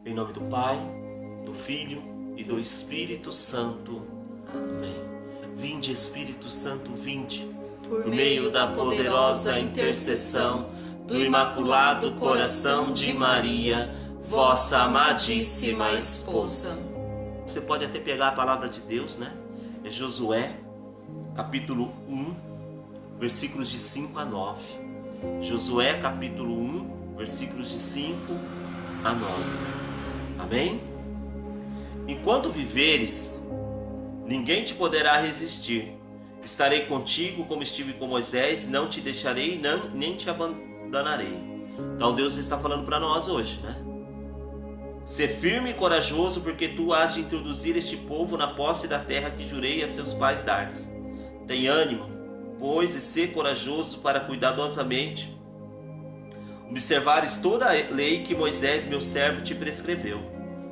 Em nome do Pai, do Filho e do Espírito Santo. Amém. Vinde, Espírito Santo, vinde, por meio da poderosa intercessão do Imaculado Coração de Maria, vossa amadíssima esposa. Você pode até pegar a palavra de Deus, né? É Josué, capítulo 1, versículos de 5 a 9. Josué, capítulo 1, versículos de 5 a 9. Amém? Enquanto viveres, ninguém te poderá resistir. Estarei contigo como estive com Moisés, não te deixarei, nem te abandonarei. Então Deus está falando para nós hoje, né? Ser firme e corajoso, porque tu has de introduzir este povo na posse da terra que jurei a seus pais dar-lhes. Tem ânimo, pois, e ser corajoso para cuidadosamente observares toda a lei que Moisés, meu servo, te prescreveu.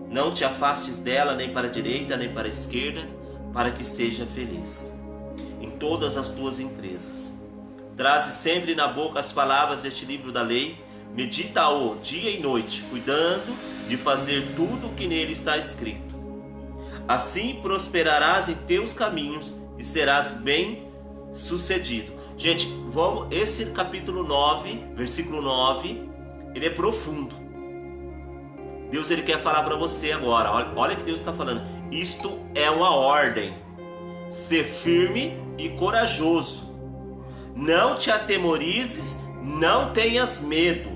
Não te afastes dela nem para a direita nem para a esquerda, para que seja feliz em todas as tuas empresas. Traze sempre na boca as palavras deste livro da lei, medita-o dia e noite, cuidando de fazer tudo o que nele está escrito. Assim prosperarás em teus caminhos e serás bem sucedido. Gente, esse capítulo 9, versículo 9, ele é profundo. Deus, ele quer falar para você agora. Olha o que Deus está falando. Isto é uma ordem. Ser firme e corajoso. Não te atemorizes, não tenhas medo,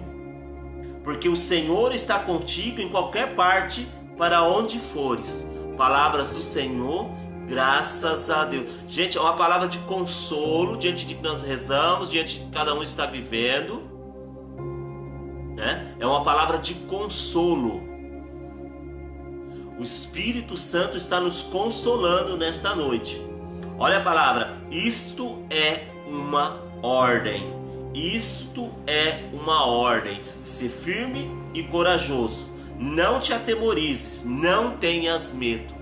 porque o Senhor está contigo em qualquer parte para onde fores. Palavras do Senhor, graças a Deus. Gente, é uma palavra de consolo diante de que nós rezamos, diante de que cada um está vivendo, né? É uma palavra de consolo. O Espírito Santo está nos consolando nesta noite. Olha a palavra, isto é uma ordem. Isto é uma ordem. Ser firme e corajoso. Não te atemorizes, não tenhas medo.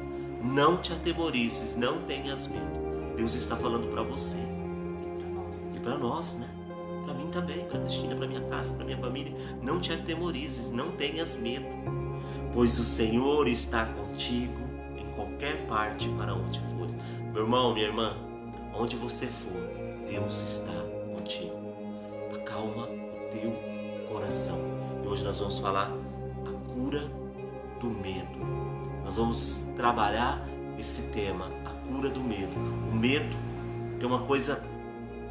Não te atemorizes, não tenhas medo. Deus está falando para você. E para nós, né? Para mim também, para Cristina, para minha casa, para minha família. Não te atemorizes, não tenhas medo. Pois o Senhor está contigo em qualquer parte para onde fores. Meu irmão, minha irmã, onde você for, Deus está contigo. Acalma o teu coração. E hoje nós vamos falar a cura do medo. Nós vamos trabalhar esse tema, a cura do medo. O medo, que é uma coisa,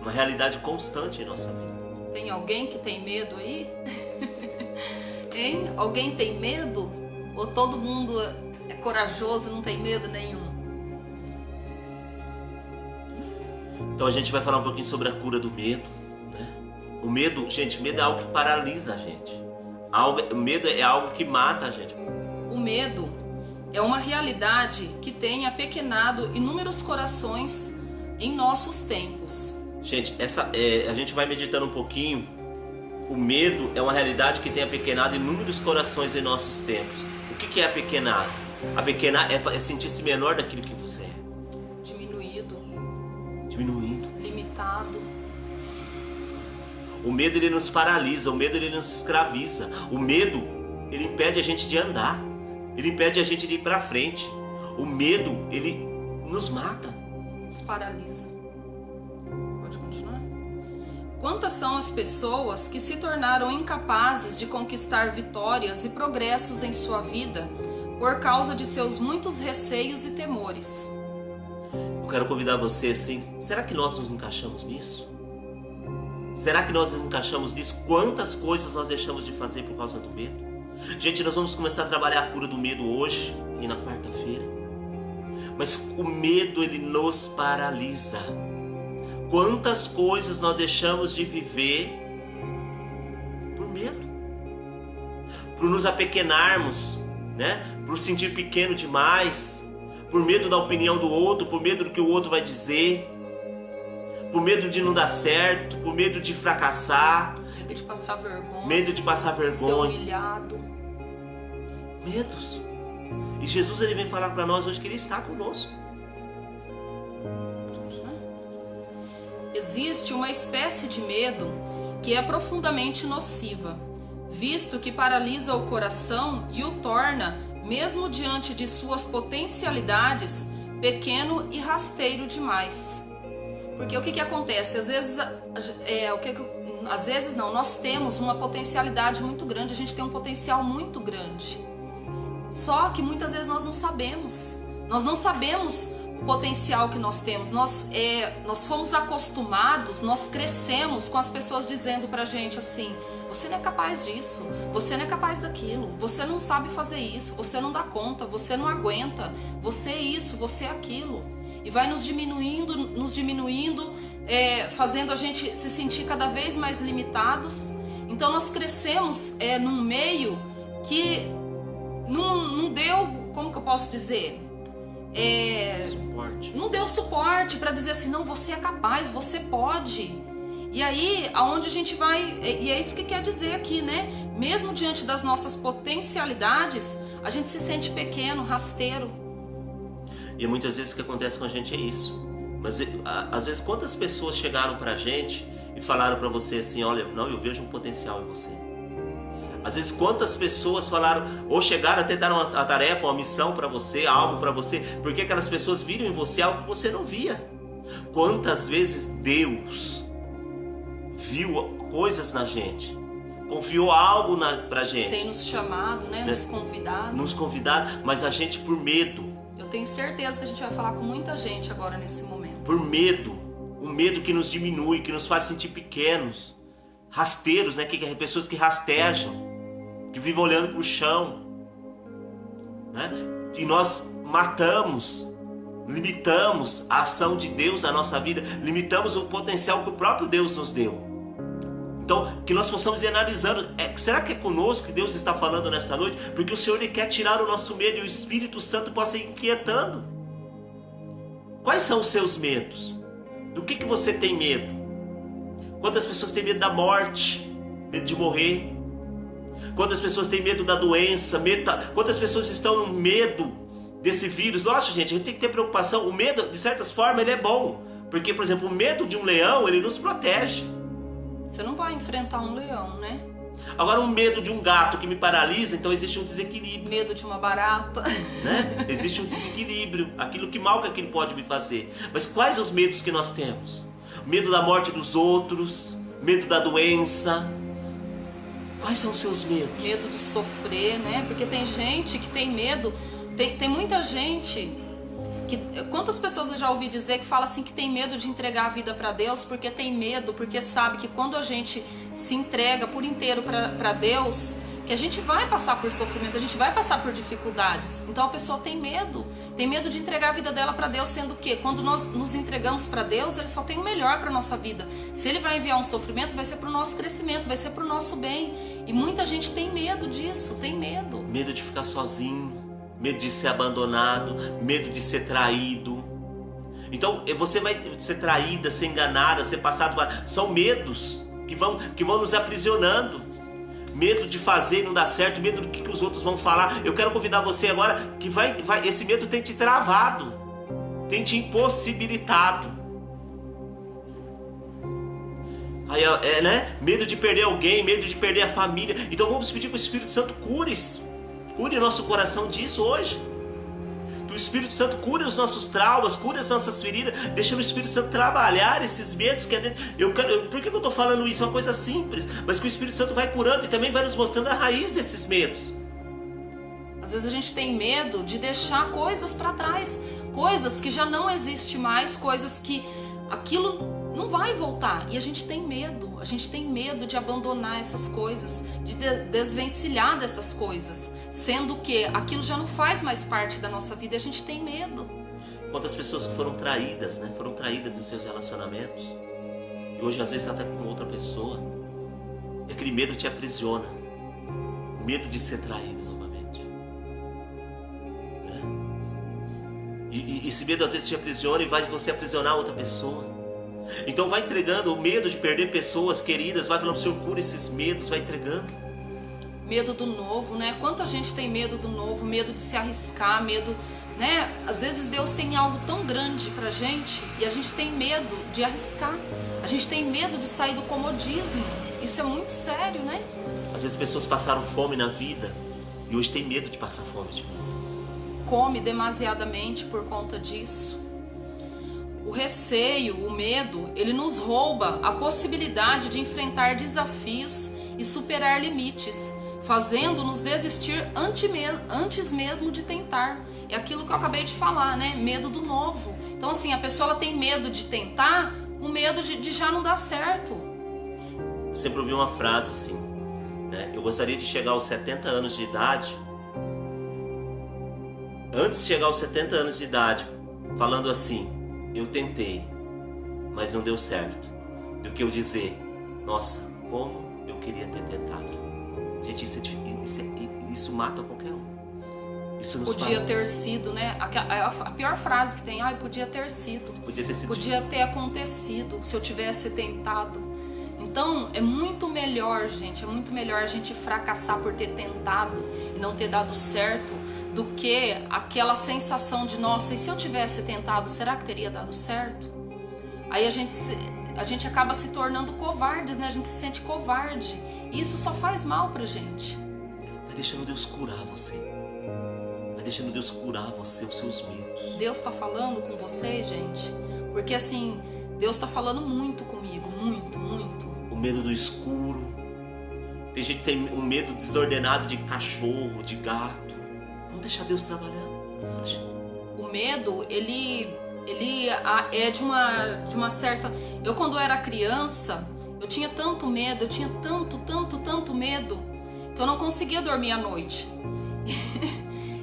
uma realidade constante em nossa vida. Tem alguém que tem medo aí? Hein? Alguém tem medo? Ou todo mundo é corajoso e não tem medo nenhum? Então a gente vai falar um pouquinho sobre a cura do medo, né? O medo, gente, medo é algo que paralisa a gente. O medo é algo que mata a gente. O medo é uma realidade que tem apequenado inúmeros corações em nossos tempos. Gente, a gente vai meditando um pouquinho. O medo é uma realidade que tem apequenado inúmeros corações em nossos tempos. O que é apequenar? Apequenar é sentir-se menor daquilo que você é. Diminuído. Limitado. O medo, ele nos paralisa, o medo, ele nos escraviza. O medo, ele impede a gente de andar. Ele impede a gente de ir para frente. O medo, ele nos mata. Nos paralisa. Pode continuar? Quantas são as pessoas que se tornaram incapazes de conquistar vitórias e progressos em sua vida por causa de seus muitos receios e temores? Eu quero convidar você assim, será que nós nos encaixamos nisso? Será que nós nos encaixamos nisso? Quantas coisas nós deixamos de fazer por causa do medo? Gente, nós vamos começar a trabalhar a cura do medo hoje e na quarta-feira. Mas o medo, ele nos paralisa. Quantas coisas nós deixamos de viver por medo? Por nos apequenarmos, né? Por sentir pequeno demais, por medo da opinião do outro, por medo do que o outro vai dizer, por medo de não dar certo, por medo de fracassar, medo de passar vergonha, medo de passar vergonha, ser humilhado. Medos. E Jesus, ele vem falar para nós hoje que ele está conosco. Existe uma espécie de medo que é profundamente nociva. visto que paralisa o coração e o torna, mesmo diante de suas potencialidades, pequeno e rasteiro demais. Porque o que acontece? Às vezes nós temos uma potencialidade muito grande, a gente tem um potencial muito grande. Só que muitas vezes nós não sabemos. Nós não sabemos o potencial que nós temos. Nós fomos acostumados, nós crescemos com as pessoas dizendo pra gente assim: você não é capaz disso, você não é capaz daquilo, você não sabe fazer isso, você não dá conta, você não aguenta, você é isso, você é aquilo. E vai nos diminuindo, fazendo a gente se sentir cada vez mais limitados. Então nós crescemos num meio que não deu, como que eu posso dizer? Não deu suporte para dizer assim: não, você é capaz, você pode. E aí, aonde a gente vai, e é isso que quer dizer aqui, né? Mesmo diante das nossas potencialidades, a gente se sente pequeno, rasteiro. E muitas vezes o que acontece com a gente é isso. Mas às vezes quantas pessoas chegaram pra gente e falaram pra você assim: olha, não, eu vejo um potencial em você. Às vezes quantas pessoas falaram, ou chegaram até dar uma tarefa, uma missão pra você, algo pra você, porque aquelas pessoas viram em você algo que você não via. Quantas vezes Deus viu coisas na gente, confiou algo pra gente. Tem nos chamado, né? Nos convidado. Nos convidado, mas a gente por medo. Eu tenho certeza que a gente vai falar com muita gente agora nesse momento. Por medo, o medo que nos diminui, que nos faz sentir pequenos, rasteiros, né? Que pessoas que rastejam, que vivem olhando para o chão, né? E nós matamos, limitamos a ação de Deus na nossa vida, limitamos o potencial que o próprio Deus nos deu. Então, que nós possamos ir analisando, será que é conosco que Deus está falando nesta noite? Porque o Senhor, Ele quer tirar o nosso medo e o Espírito Santo possa ir inquietando. Quais são os seus medos? Do que você tem medo? Quantas pessoas têm medo da morte? Medo de morrer? Quantas pessoas têm medo da doença? Quantas pessoas estão no medo desse vírus? Nossa, gente, a gente tem que ter preocupação. O medo, de certas formas, ele é bom. Porque, por exemplo, o medo de um leão, ele nos protege. Você não vai enfrentar um leão, né? Agora, um medo de um gato que me paralisa, então existe um desequilíbrio. Medo de uma barata. Né? Existe um desequilíbrio. Aquilo que mal que aquilo pode me fazer. Mas quais os medos que nós temos? Medo da morte dos outros, medo da doença. Quais são os seus medos? Medo de sofrer, né? Porque tem gente que tem medo. Tem muita gente... Quantas pessoas eu já ouvi dizer que fala assim que tem medo de entregar a vida para Deus porque tem medo, porque sabe que quando a gente se entrega por inteiro para Deus, que a gente vai passar por sofrimento, a gente vai passar por dificuldades. Então a pessoa tem medo de entregar a vida dela para Deus, sendo que quando nós nos entregamos para Deus, Ele só tem o melhor para nossa vida. Se Ele vai enviar um sofrimento, vai ser para o nosso crescimento, vai ser para o nosso bem. E muita gente tem medo disso, tem medo. Medo de ficar sozinho. Medo de ser abandonado, medo de ser traído. Então você vai ser traída, ser enganada, ser passado por... São medos que vão nos aprisionando. Medo de fazer e não dar certo, medo do que os outros vão falar. Eu quero convidar você agora que esse medo tem te travado, tem te impossibilitado. Aí, né? Medo de perder alguém, medo de perder a família. Então vamos pedir que o Espírito Santo cure isso. Cure o nosso coração disso hoje. Que o Espírito Santo cure os nossos traumas, cure as nossas feridas, deixando o Espírito Santo trabalhar esses medos que é dentro. Por que eu estou falando isso? É uma coisa simples, mas que o Espírito Santo vai curando e também vai nos mostrando a raiz desses medos. Às vezes a gente tem medo de deixar coisas para trás, coisas que já não existem mais, coisas que aquilo não vai voltar. E a gente tem medo de abandonar essas coisas, de desvencilhar dessas coisas, sendo que aquilo já não faz mais parte da nossa vida e a gente tem medo. Quantas pessoas que foram traídas, né? Foram traídas dos seus relacionamentos e hoje às vezes está até com outra pessoa. E aquele medo te aprisiona. O medo de ser traído novamente, né? E esse medo às vezes te aprisiona e vai você aprisionar outra pessoa. Então vai entregando o medo de perder pessoas queridas, vai falando: Senhor, cura esses medos, vai entregando. Medo do novo, né? Quanta gente tem medo do novo, medo de se arriscar, medo, né? Às vezes Deus tem algo tão grande pra gente e a gente tem medo de arriscar. A gente tem medo de sair do comodismo. Isso é muito sério, né? Às vezes pessoas passaram fome na vida e hoje tem medo de passar fome de novo. Come demasiadamente por conta disso. O receio, o medo, ele nos rouba a possibilidade de enfrentar desafios e superar limites, fazendo-nos desistir antes mesmo de tentar. É aquilo que eu acabei de falar, né? Medo do novo. Então assim, a pessoa ela tem medo de tentar, com medo de já não dar certo. Eu sempre ouvi uma frase assim, né? Eu gostaria de chegar aos 70 anos de idade, antes de chegar aos 70 anos de idade, falando assim: eu tentei, mas não deu certo, do que eu dizer: nossa, como eu queria ter tentado. Gente, isso mata qualquer um. Isso nos podia fala. ter sido, né? A pior frase que tem: ai, podia ter sido. Podia ter acontecido se eu tivesse tentado. Então, é muito melhor, gente, é muito melhor a gente fracassar por ter tentado e não ter dado certo, do que aquela sensação de, nossa, e se eu tivesse tentado, será que teria dado certo? Aí a gente acaba se tornando covardes, né? A gente se sente covarde. E isso só faz mal pra gente. Vai deixando Deus curar você. Vai deixando Deus curar você, os seus medos. Deus tá falando com vocês, gente? Porque assim, Deus tá falando muito comigo, muito, muito. O medo do escuro. Tem gente que tem um medo desordenado de cachorro, de gato. Vamos deixar Deus trabalhar. O medo, ele é de uma certa... Eu, quando era criança, eu tinha tanto medo, eu tinha tanto medo, que eu não conseguia dormir à noite.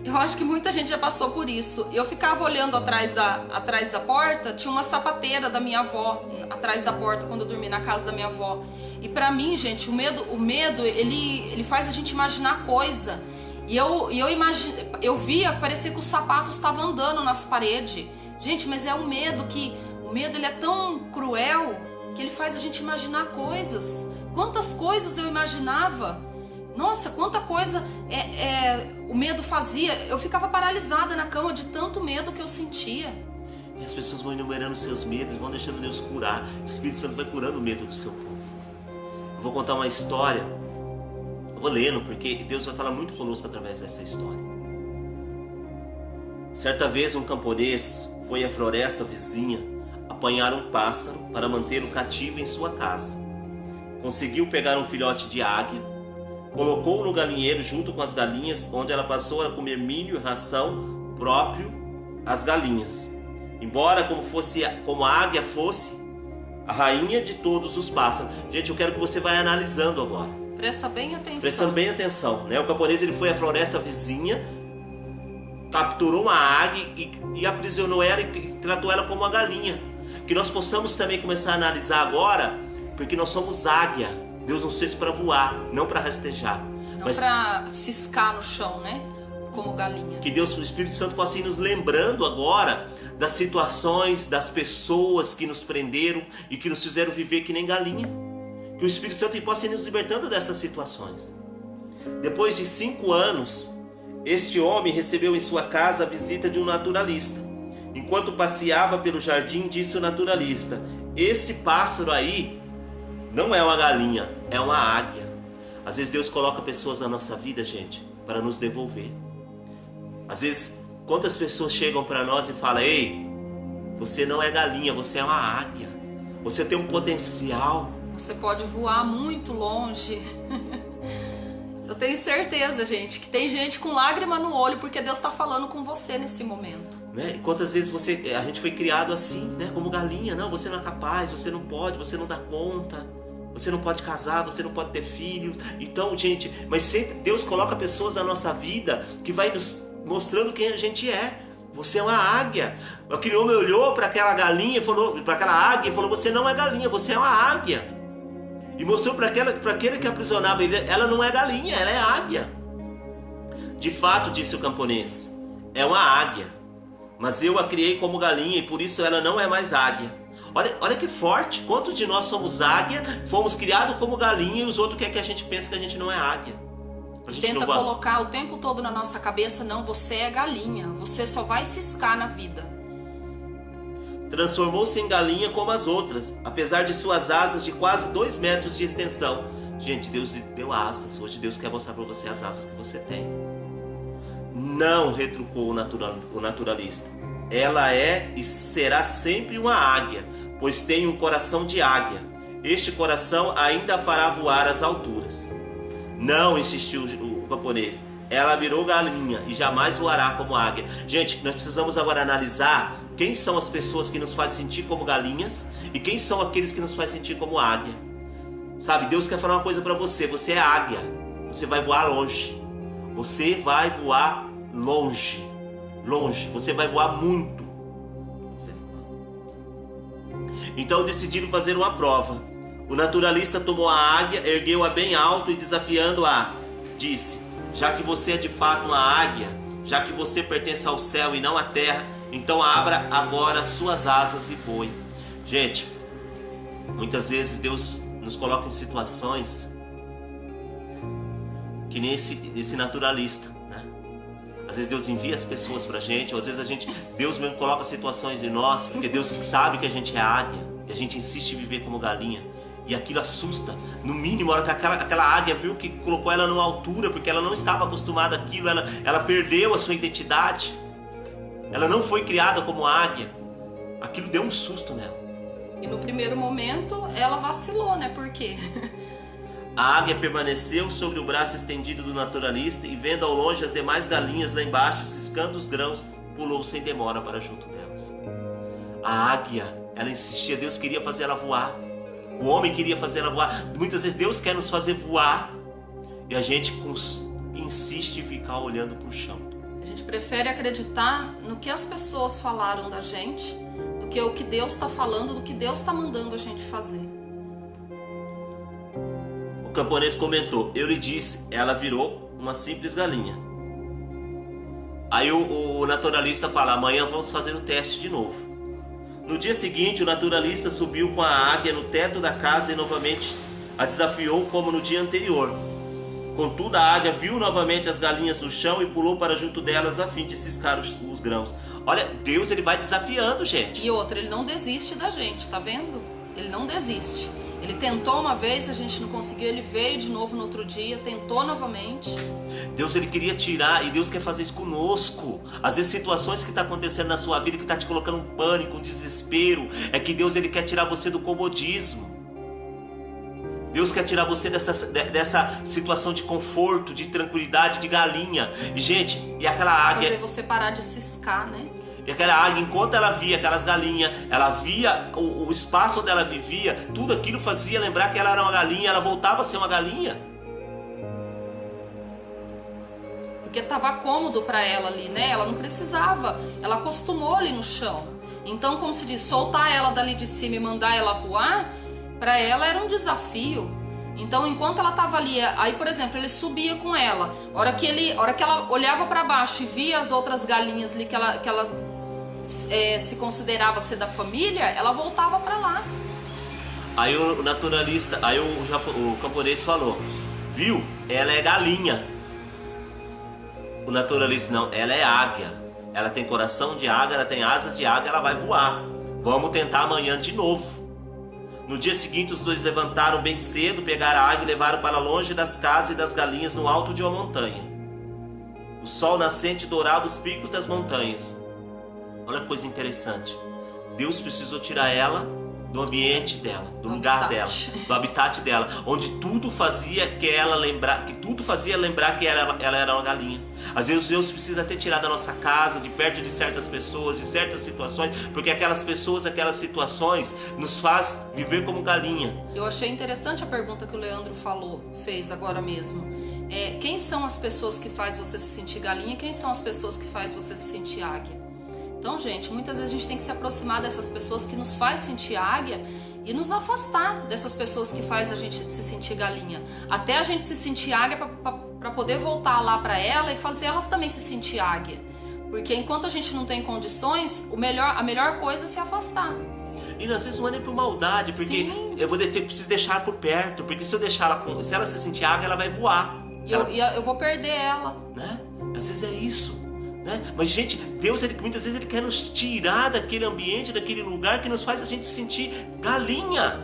Eu acho que muita gente já passou por isso. Eu ficava olhando atrás da porta, tinha uma sapateira da minha avó atrás da porta quando eu dormia na casa da minha avó. E pra mim, gente, o medo ele faz a gente imaginar coisa. E eu via, parecia que os sapatos estavam andando nas paredes. Gente, mas é o medo ele é tão cruel que ele faz a gente imaginar coisas. Quantas coisas eu imaginava? Nossa, quanta coisa o medo fazia. Eu ficava paralisada na cama de tanto medo que eu sentia. E as pessoas vão enumerando seus medos, vão deixando Deus curar. O Espírito Santo vai curando o medo do seu povo. Eu vou contar uma história. Eu vou lendo, porque Deus vai falar muito conosco através dessa história. Certa vez um camponês foi à floresta vizinha apanhar um pássaro para mantê-lo cativo em sua casa. Conseguiu pegar um filhote de águia, colocou-o no galinheiro junto com as galinhas, onde ela passou a comer milho e ração próprio às galinhas. Embora como a águia fosse a rainha de todos os pássaros. Gente, eu quero que você vá analisando agora. Presta bem atenção. Prestando bem atenção, né? O camponês ele foi à floresta vizinha, capturou uma águia e aprisionou ela e tratou ela como uma galinha. Que nós possamos também começar a analisar agora, porque nós somos águia. Deus nos fez para voar, não para rastejar. Não para ciscar no chão, né? Como galinha. Que Deus, o Espírito Santo, possa ir nos lembrando agora das situações, das pessoas que nos prenderam e que nos fizeram viver que nem galinha. Que o Espírito Santo possa ir nos libertando dessas situações. Depois de 5 anos, este homem recebeu em sua casa a visita de um naturalista. Enquanto passeava pelo jardim, disse o naturalista: "Esse pássaro aí não é uma galinha, é uma águia." Às vezes Deus coloca pessoas na nossa vida, gente, para nos devolver. Às vezes, quantas pessoas chegam para nós e falam: "Ei, você não é galinha, você é uma águia. Você tem um potencial. Você pode voar muito longe." Eu tenho certeza, gente, que tem gente com lágrima no olho porque Deus está falando com você nesse momento. Né? Quantas vezes a gente foi criado assim, né? Como galinha. Não, você não é capaz, você não pode, você não dá conta. Você não pode casar, você não pode ter filhos. Então, gente, mas sempre Deus coloca pessoas na nossa vida que vai nos mostrando quem a gente é. Você é uma águia. Aquele homem olhou para aquela galinha e falou, para aquela águia e falou: "Você não é galinha, você é uma águia." E mostrou para aquele que aprisionava ele: ela não é galinha, ela é águia. "De fato", disse o camponês, "é uma águia, mas eu a criei como galinha e por isso ela não é mais águia." Olha que forte. Quantos de nós somos águia, fomos criados como galinha e os outros querem que a gente pense que a gente não é águia. Tenta colocar o tempo todo na nossa cabeça: não, você é galinha, você só vai ciscar na vida. Transformou-se em galinha como as outras, apesar de suas asas de quase 2 metros de extensão. Gente, Deus lhe deu asas. Hoje Deus quer mostrar para você as asas que você tem. Não retrucou o naturalista. Ela é e será sempre uma águia, pois tem um coração de águia. Este coração ainda fará voar às alturas. Não, insistiu o camponês. Ela virou galinha e jamais voará como águia. Gente, nós precisamos agora analisar quem são as pessoas que nos fazem sentir como galinhas e quem são aqueles que nos fazem sentir como águia. Sabe, Deus quer falar uma coisa para você. Você é águia. Você vai voar longe. Você vai voar longe. Longe. Você vai voar muito. Então decidiram fazer uma prova. O naturalista tomou a águia, ergueu-a bem alto e desafiando-a, disse: já que você é de fato uma águia, já que você pertence ao céu e não à terra, então abra agora suas asas e voe. Gente, muitas vezes Deus nos coloca em situações que nem esse naturalista, né? Às vezes Deus envia as pessoas pra gente, ou às vezes Deus mesmo coloca situações em nós, porque Deus sabe que a gente é águia e a gente insiste em viver como galinha. E aquilo assusta. No mínimo, a hora que aquela águia viu que colocou ela numa altura, porque ela não estava acostumada àquilo, ela perdeu a sua identidade. Ela não foi criada como águia. Aquilo deu um susto nela. E no primeiro momento, ela vacilou, né? Por quê? A águia permaneceu sobre o braço estendido do naturalista e, vendo ao longe as demais galinhas lá embaixo, ciscando os grãos, pulou sem demora para junto delas. A águia, ela insistia, Deus queria fazer ela voar. O homem queria fazer ela voar. Muitas vezes Deus quer nos fazer voar e a gente insiste em ficar olhando para o chão. A gente prefere acreditar no que as pessoas falaram da gente do que o que Deus está falando, do que Deus está mandando a gente fazer. O camponês comentou: eu lhe disse, ela virou uma simples galinha. Aí o naturalista fala: amanhã vamos fazer o teste de novo. No dia seguinte, o naturalista subiu com a águia no teto da casa e novamente a desafiou como no dia anterior. Contudo, a águia viu novamente as galinhas no chão e pulou para junto delas a fim de ciscar os grãos. Olha, Deus, ele vai desafiando, gente. E outra, ele não desiste da gente, tá vendo? Ele não desiste. Ele tentou uma vez, a gente não conseguiu, ele veio de novo no outro dia, tentou novamente. Deus, ele queria tirar, e Deus quer fazer isso conosco. Às vezes situações que estão acontecendo na sua vida, que está te colocando um pânico, um desespero, é que Deus, ele quer tirar você do comodismo. Deus quer tirar você dessa situação de conforto, de tranquilidade, de galinha. E gente, e aquela águia... Fazer você parar de ciscar, né? E aquela águia, enquanto ela via aquelas galinhas, ela via o espaço onde ela vivia, tudo aquilo fazia lembrar que ela era uma galinha, ela voltava a ser uma galinha. Porque estava cômodo para ela ali, né? Ela não precisava, ela acostumou ali no chão. Então, como se diz, soltar ela dali de cima e mandar ela voar, para ela era um desafio. Então, enquanto ela estava ali, aí, por exemplo, ele subia com ela. A hora que ela olhava para baixo e via as outras galinhas ali que ela se considerava ser da família, ela voltava para lá. Aí o naturalista, aí o camponês falou: viu? Ela é galinha. O naturalista: não, ela é águia. Ela tem coração de águia, ela tem asas de águia, ela vai voar. Vamos tentar amanhã de novo. No dia seguinte, os dois levantaram bem cedo, pegaram a águia e levaram para longe das casas e das galinhas no alto de uma montanha. O sol nascente dourava os picos das montanhas. Olha que coisa interessante. Deus precisou tirar ela do ambiente dela, do lugar dela, do habitat dela, onde tudo fazia lembrar que ela era uma galinha. Às vezes Deus precisa ter tirado da nossa casa, de perto de certas pessoas, de certas situações, porque aquelas pessoas, aquelas situações nos faz viver como galinha. Eu achei interessante a pergunta que o Leandro fez agora mesmo. Quem são as pessoas que faz você se sentir galinha? Quem são as pessoas que faz você se sentir águia? Então, gente, muitas vezes a gente tem que se aproximar dessas pessoas que nos faz sentir águia e nos afastar dessas pessoas que faz a gente se sentir galinha. Até a gente se sentir águia para poder voltar lá para ela e fazer elas também se sentir águia. Porque enquanto a gente não tem condições, a melhor coisa é se afastar. E às vezes não é nem por maldade, porque Sim. eu preciso deixar ela por perto, porque se eu deixar ela, se ela se sentir águia, ela vai voar. E eu vou perder ela. Né? Às vezes é isso. Né? Mas, gente, Deus, muitas vezes ele quer nos tirar daquele ambiente, daquele lugar que nos faz a gente sentir galinha.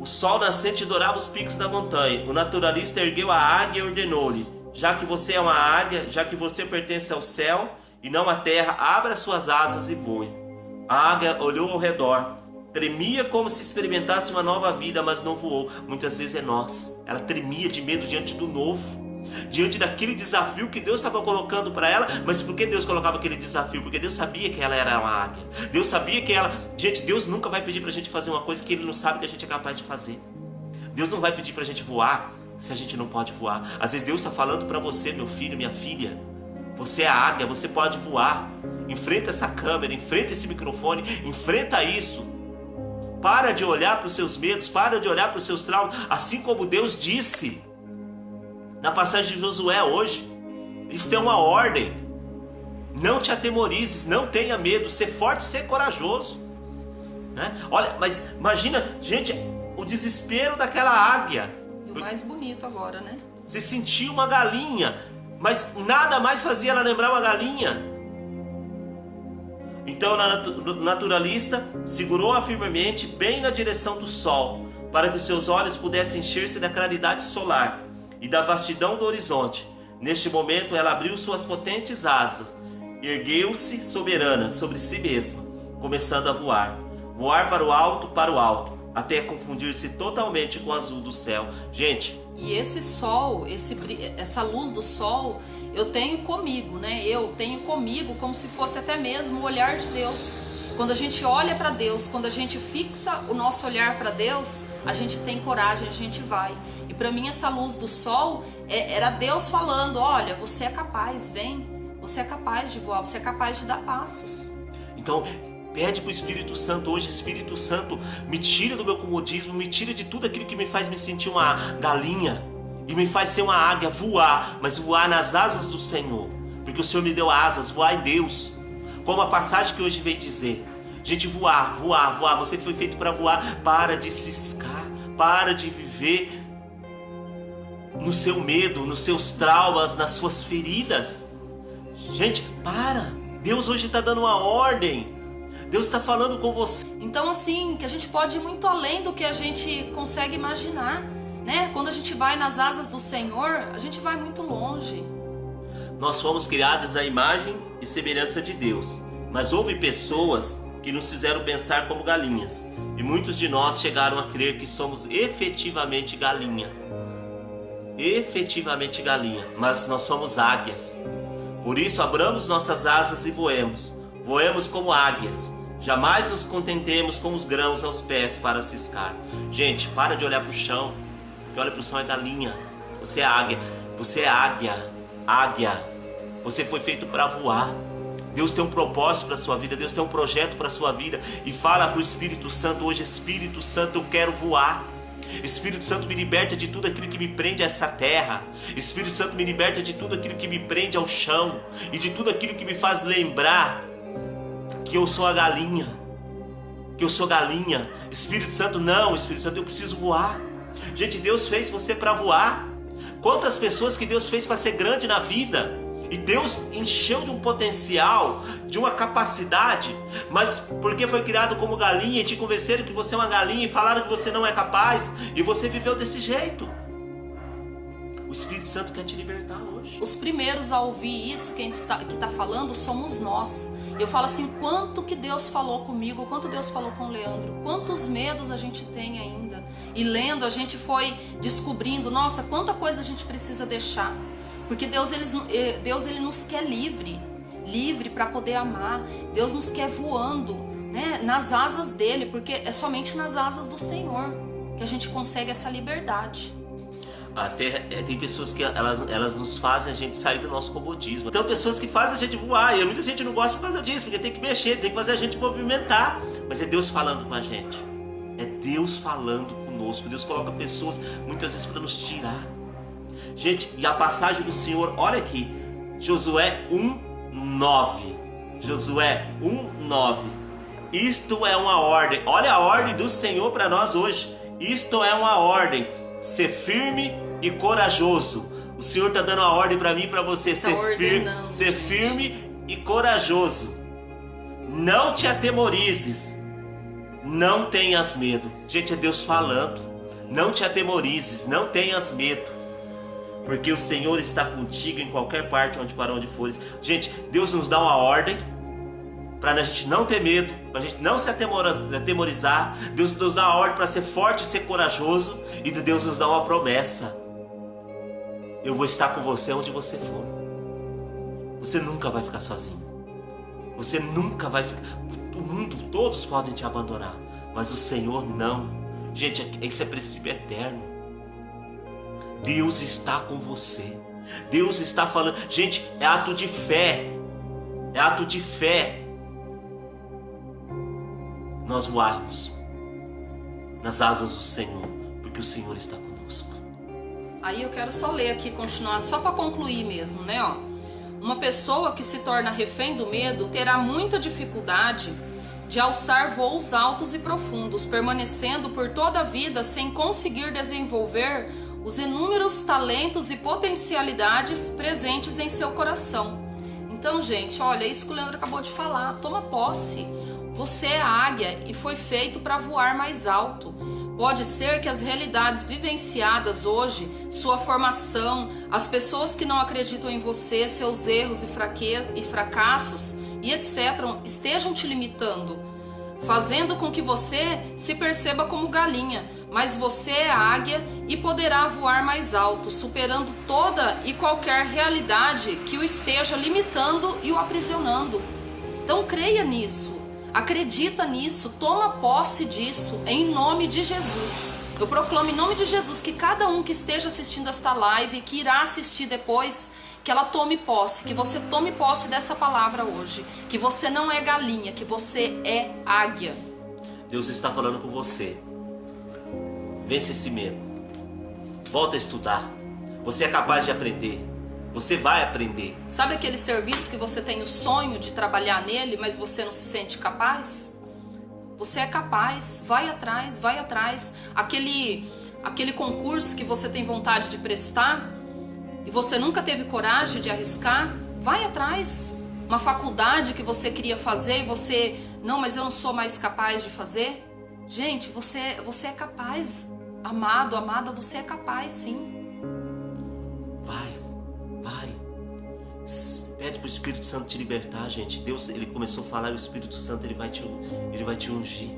sol nascente dourava os picos da montanha. O naturalista ergueu a águia e ordenou-lhe: já que você é uma águia, já que você pertence ao céu e não à terra, abra suas asas e voe. A águia olhou ao redor, tremia como se experimentasse uma nova vida, mas não voou. Muitas vezes é nós. Ela tremia de medo diante do novo, diante daquele desafio que Deus estava colocando para ela. Mas por que Deus colocava aquele desafio? Porque Deus sabia que ela era uma águia. Deus sabia que ela... Gente, Deus nunca vai pedir para a gente fazer uma coisa que Ele não sabe que a gente é capaz de fazer. Deus não vai pedir para a gente voar se a gente não pode voar. Às vezes Deus está falando para você, meu filho, minha filha: você é águia, você pode voar. Enfrenta essa câmera, enfrenta esse microfone, enfrenta isso. Para de olhar para os seus medos, para de olhar para os seus traumas. Assim como Deus disse na passagem de Josué hoje, isso tem uma ordem: não te atemorizes, não tenha medo, ser forte, ser corajoso, né? Olha, mas imagina, gente, o desespero daquela águia. E o mais bonito agora, né? Você sentia uma galinha, mas nada mais fazia ela lembrar uma galinha. Então o naturalista segurou-a firmemente bem na direção do sol, para que seus olhos pudessem encher-se da claridade solar e da vastidão do horizonte. Neste momento ela abriu suas potentes asas, ergueu-se soberana sobre si mesma, começando a voar. Voar para o alto, até confundir-se totalmente com o azul do céu. Gente, e esse sol, essa luz do sol, eu tenho comigo, né? Eu tenho comigo como se fosse até mesmo o olhar de Deus. Quando a gente olha para Deus, quando a gente fixa o nosso olhar para Deus, a gente tem coragem, a gente vai. E para mim essa luz do sol era Deus falando: olha, você é capaz, vem. Você é capaz de voar, você é capaz de dar passos. Então, pede para o Espírito Santo hoje: Espírito Santo, me tira do meu comodismo, me tira de tudo aquilo que me faz me sentir uma galinha e me faz ser uma águia, voar, mas voar nas asas do Senhor, porque o Senhor me deu asas, voar em Deus. Como a passagem que hoje veio dizer: gente, voar, você foi feito para voar. Para de ciscar, para de viver no seu medo, nos seus traumas, nas suas feridas. Gente, para. Deus hoje está dando uma ordem. Deus está falando com você. Então, assim, que a gente pode ir muito além do que a gente consegue imaginar, né? Quando a gente vai nas asas do Senhor, a gente vai muito longe. Nós fomos criados à imagem e semelhança de Deus, mas houve pessoas que nos fizeram pensar como galinhas, e muitos de nós chegaram a crer que somos efetivamente galinha. Efetivamente galinha, mas nós somos águias. Por isso, abramos nossas asas e voemos. Voemos como águias. Jamais nos contentemos com os grãos aos pés para ciscar. Gente, para de olhar para o chão. Que olha para o chão é galinha. Você é águia. Você é águia. Águia. Você foi feito para voar. Deus tem um propósito para a sua vida. Deus tem um projeto para a sua vida. E fala para o Espírito Santo hoje: Espírito Santo, eu quero voar. Espírito Santo, me liberta de tudo aquilo que me prende a essa terra. Espírito Santo, me liberta de tudo aquilo que me prende ao chão e de tudo aquilo que me faz lembrar que eu sou a galinha, que eu sou galinha. Espírito Santo, não, Espírito Santo, eu preciso voar. Gente, Deus fez você para voar. Quantas pessoas que Deus fez para ser grande na vida, e Deus encheu de um potencial, de uma capacidade, mas porque foi criado como galinha e te convenceram que você é uma galinha e falaram que você não é capaz, e você viveu desse jeito. O Espírito Santo quer te libertar hoje. Os primeiros a ouvir isso, quem está falando, somos nós. Eu falo assim: quanto que Deus falou comigo, quanto Deus falou com o Leandro, quantos medos a gente tem ainda. E lendo, a gente foi descobrindo, nossa, quanta coisa a gente precisa deixar. Porque Deus ele nos quer livre para poder amar. Deus nos quer voando, né, nas asas dele, porque é somente nas asas do Senhor que a gente consegue essa liberdade. Até tem pessoas que elas nos fazem a gente sair do nosso comodismo. Tem pessoas que fazem a gente voar, e muita gente não gosta por causa disso, porque tem que mexer, tem que fazer a gente movimentar. Mas é Deus falando com a gente. É Deus falando conosco. Deus coloca pessoas muitas vezes para nos tirar. Gente, e a passagem do Senhor, olha aqui, Josué 1:9. Josué 1:9. Isto é uma ordem. Olha a ordem do Senhor para nós hoje. Isto é uma ordem. Ser firme e corajoso. O Senhor está dando a ordem para mim e para você. Ser firme e corajoso. Não te atemorizes. Não tenhas medo. Gente, é Deus falando. Não te atemorizes, não tenhas medo, porque o Senhor está contigo em qualquer parte para onde fores. Gente, Deus nos dá uma ordem para a gente não ter medo, para a gente não se atemorizar. Deus nos dá uma ordem para ser forte e ser corajoso, e Deus nos dá uma promessa: eu vou estar com você onde você for. Você nunca vai ficar sozinho. Você nunca vai ficar. O mundo, todos podem te abandonar, mas o Senhor não. Gente, esse é princípio eterno. Deus está com você. Deus está falando. Gente, é ato de fé. É ato de fé nós voarmos nas asas do Senhor, porque o Senhor está conosco. Aí eu quero só ler aqui, continuar, só para concluir mesmo, né? Ó. Uma pessoa que se torna refém do medo terá muita dificuldade de alçar voos altos e profundos, permanecendo por toda a vida sem conseguir desenvolver os inúmeros talentos e potencialidades presentes em seu coração. Então, gente, olha, isso que o Leandro acabou de falar, toma posse. Você é águia e foi feito para voar mais alto. Pode ser que as realidades vivenciadas hoje, sua formação, as pessoas que não acreditam em você, seus erros e fracassos e etc. estejam te limitando, fazendo com que você se perceba como galinha. Mas você é águia e poderá voar mais alto, superando toda e qualquer realidade que o esteja limitando e o aprisionando. Então creia nisso. Acredita nisso, toma posse disso, em nome de Jesus. Eu proclamo em nome de Jesus que cada um que esteja assistindo esta live, que irá assistir depois, que ela tome posse, que você tome posse dessa palavra hoje. Que você não é galinha, que você é águia. Deus está falando com você. Vence esse medo. Volta a estudar. Você é capaz de aprender. Você vai aprender. Sabe aquele serviço que você tem o sonho de trabalhar nele, mas você não se sente capaz? Você é capaz, vai atrás, vai atrás. Aquele concurso que você tem vontade de prestar e você nunca teve coragem de arriscar, vai atrás. Uma faculdade que você queria fazer e você, não, mas eu não sou mais capaz de fazer. Gente, você é capaz. Amado, amada, você é capaz sim. Vai. Pede para o Espírito Santo te libertar, gente. Deus, ele começou a falar, e o Espírito Santo ele vai te ungir.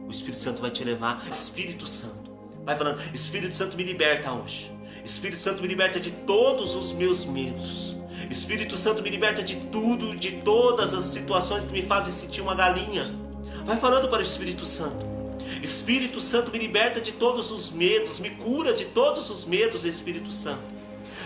O Espírito Santo vai te levar. Espírito Santo, vai falando, Espírito Santo me liberta hoje. Espírito Santo me liberta de todos os meus medos. Espírito Santo me liberta de tudo, de todas as situações que me fazem sentir uma galinha. Vai falando para o Espírito Santo. Espírito Santo me liberta de todos os medos, me cura de todos os medos, Espírito Santo.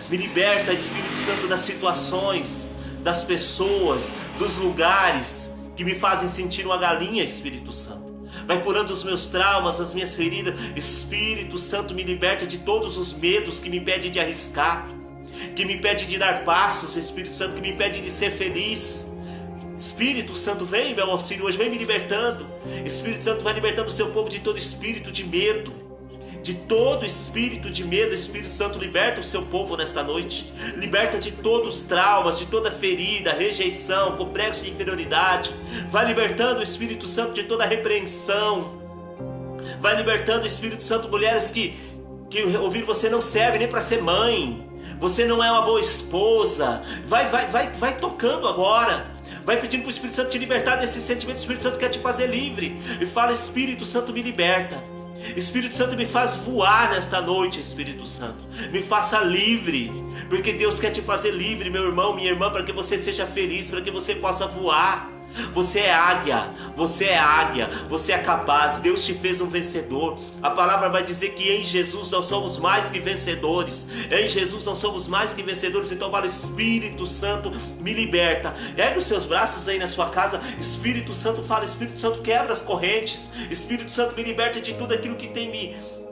Me liberta, Espírito Santo, das situações, das pessoas, dos lugares que me fazem sentir uma galinha, Espírito Santo. Vai curando os meus traumas, as minhas feridas. Espírito Santo, me liberta de todos os medos que me impedem de arriscar, que me impedem de dar passos, Espírito Santo, que me impedem de ser feliz. Espírito Santo, vem meu auxílio hoje, vem me libertando. Espírito Santo, vai libertando o seu povo de todo espírito de medo. De todo espírito de medo. Espírito Santo, liberta o seu povo nesta noite. Liberta de todos os traumas, de toda ferida, rejeição, complexo de inferioridade. Vai libertando o Espírito Santo de toda repreensão. Vai libertando o Espírito Santo, mulheres que ouviram, você não serve nem para ser mãe. Você não é uma boa esposa. Vai tocando agora. Vai pedindo para o Espírito Santo te libertar desse sentimento. O Espírito Santo quer te fazer livre. E fala, Espírito Santo, me liberta. Espírito Santo, me faz voar nesta noite, Espírito Santo. Me faça livre. Porque Deus quer te fazer livre, meu irmão, minha irmã, para que você seja feliz, para que você possa voar. Você é águia, você é capaz. Deus te fez um vencedor. A palavra vai dizer que em Jesus nós somos mais que vencedores. Em Jesus nós somos mais que vencedores. Então fala, Espírito Santo, me liberta. Ergue os seus braços aí na sua casa. Espírito Santo, fala, Espírito Santo, quebra as correntes. Espírito Santo, me liberta de tudo aquilo que tem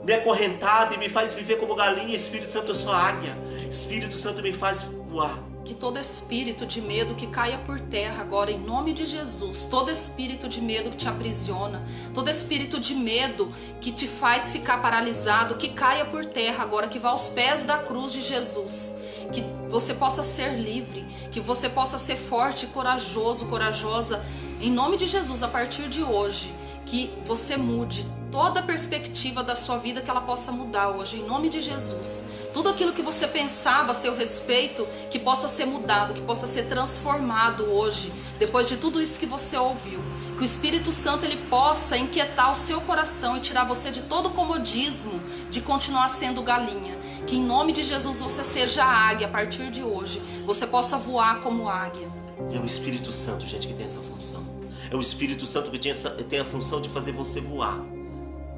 me acorrentado e me faz viver como galinha. Espírito Santo, eu sou águia. Espírito Santo, me faz voar. Que todo espírito de medo que caia por terra agora, em nome de Jesus. Todo espírito de medo que te aprisiona, todo espírito de medo que te faz ficar paralisado, que caia por terra agora, que vá aos pés da cruz de Jesus. Que você possa ser livre, que você possa ser forte, corajoso, corajosa, em nome de Jesus, a partir de hoje. Que você mude toda a perspectiva da sua vida, que ela possa mudar hoje, em nome de Jesus. Tudo aquilo que você pensava a seu respeito, que possa ser mudado, que possa ser transformado hoje, depois de tudo isso que você ouviu. Que o Espírito Santo ele possa inquietar o seu coração e tirar você de todo o comodismo de continuar sendo galinha. Que em nome de Jesus você seja águia a partir de hoje. Você possa voar como águia. E é o Espírito Santo, gente, que tem essa função. É o Espírito Santo que tem a função de fazer você voar.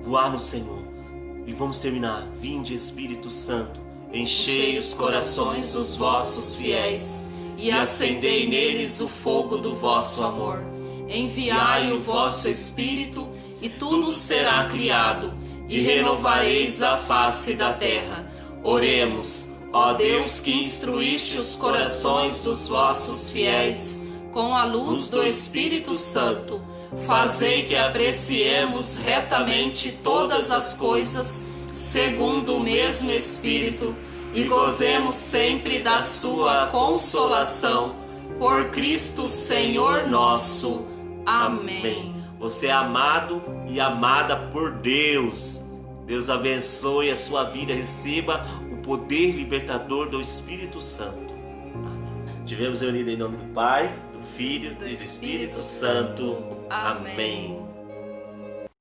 Voar no Senhor. E vamos terminar. Vinde, Espírito Santo, enchei os corações dos vossos fiéis e acendei neles o fogo do vosso amor. Enviai o vosso Espírito e tudo será criado e renovareis a face da terra. Oremos, ó Deus que instruíste os corações dos vossos fiéis com a luz do Espírito Santo, fazei que apreciemos retamente todas as coisas segundo o mesmo Espírito e gozemos sempre da sua consolação por Cristo Senhor nosso. Amém. Você é amado e amada por Deus. Deus abençoe a sua vida. Receba o poder libertador do Espírito Santo. Tivemos reunido em nome do Pai, do Filho e do Espírito Santo. Amém.